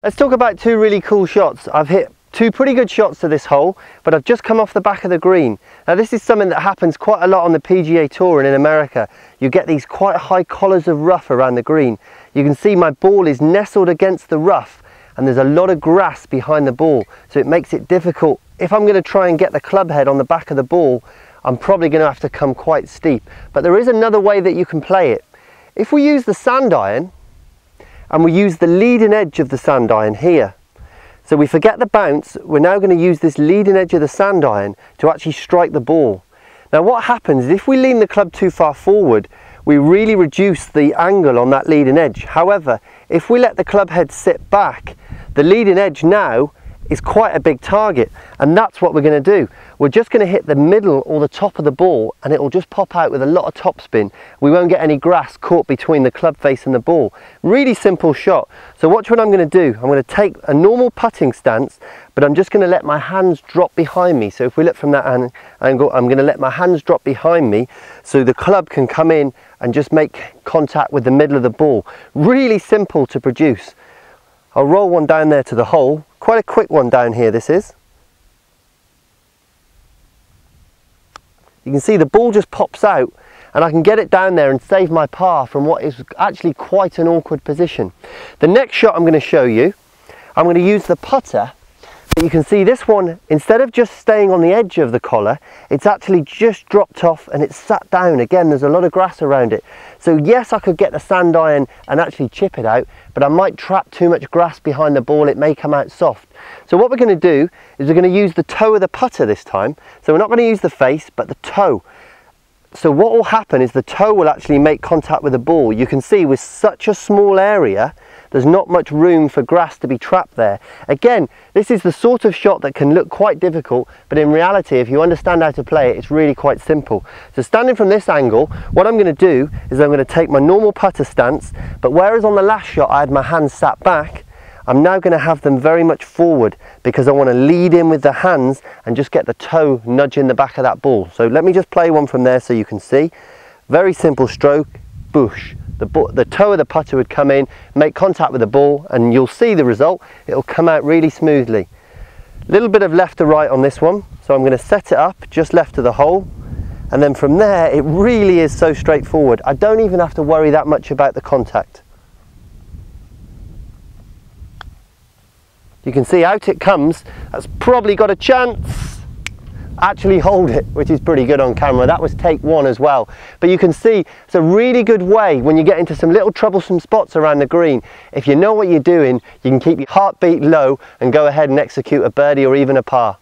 Let's talk about two really cool shots. I've hit two pretty good shots to this hole, but I've just come off the back of the green. Now this is something that happens quite a lot on the PGA Tour and in America. You get these quite high collars of rough around the green. You can see my ball is nestled against the rough and there's a lot of grass behind the ball, so it makes it difficult. If I'm going to try and get the club head on the back of the ball, I'm probably going to have to come quite steep. But there is another way that you can play it. If we use the sand iron, and we use the leading edge of the sand iron here. So we forget the bounce, we're now going to use this leading edge of the sand iron to actually strike the ball. Now what happens is if we lean the club too far forward, we really reduce the angle on that leading edge. However, if we let the club head sit back, the leading edge now is quite a big target, and that's what we're going to do. We're just going to hit the middle or the top of the ball and it will just pop out with a lot of topspin. We won't get any grass caught between the club face and the ball. Really simple shot. So watch what I'm going to do. I'm going to take a normal putting stance, but I'm just going to let my hands drop behind me. So if we look from that angle, I'm going to let my hands drop behind me so the club can come in and just make contact with the middle of the ball. Really simple to produce. I'll roll one down there to the hole. Quite a quick one down here this is. You can see the ball just pops out and I can get it down there and save my par from what is actually quite an awkward position. The next shot I'm going to show you, I'm going to use the putter. But you can see this one, instead of just staying on the edge of the collar, it's actually just dropped off and it's sat down. Again, there's a lot of grass around it. So yes, I could get the sand iron and actually chip it out, but I might trap too much grass behind the ball. It may come out soft. So what we're going to do is we're going to use the toe of the putter this time. So we're not going to use the face, but the toe. So what will happen is the toe will actually make contact with the ball. You can see with such a small area, there's not much room for grass to be trapped there. Again, this is the sort of shot that can look quite difficult, but in reality, if you understand how to play it, it's really quite simple. So standing from this angle, what I'm going to do is I'm going to take my normal putter stance, but whereas on the last shot I had my hands sat back, I'm now going to have them very much forward because I want to lead in with the hands and just get the toe nudging the back of that ball. So let me just play one from there so you can see. Very simple stroke, boosh. The toe of the putter would come in, make contact with the ball, and you'll see the result. It'll come out really smoothly. A little bit of left to right on this one, so I'm going to set it up just left of the hole, and then from there it really is so straightforward. I don't even have to worry that much about the contact. You can see out it comes. That's probably got a chance. Actually hold it, which is pretty good on camera. That was take one as well. But you can see it's a really good way when you get into some little troublesome spots around the green. If you know what you're doing, you can keep your heartbeat low and go ahead and execute a birdie or even a par.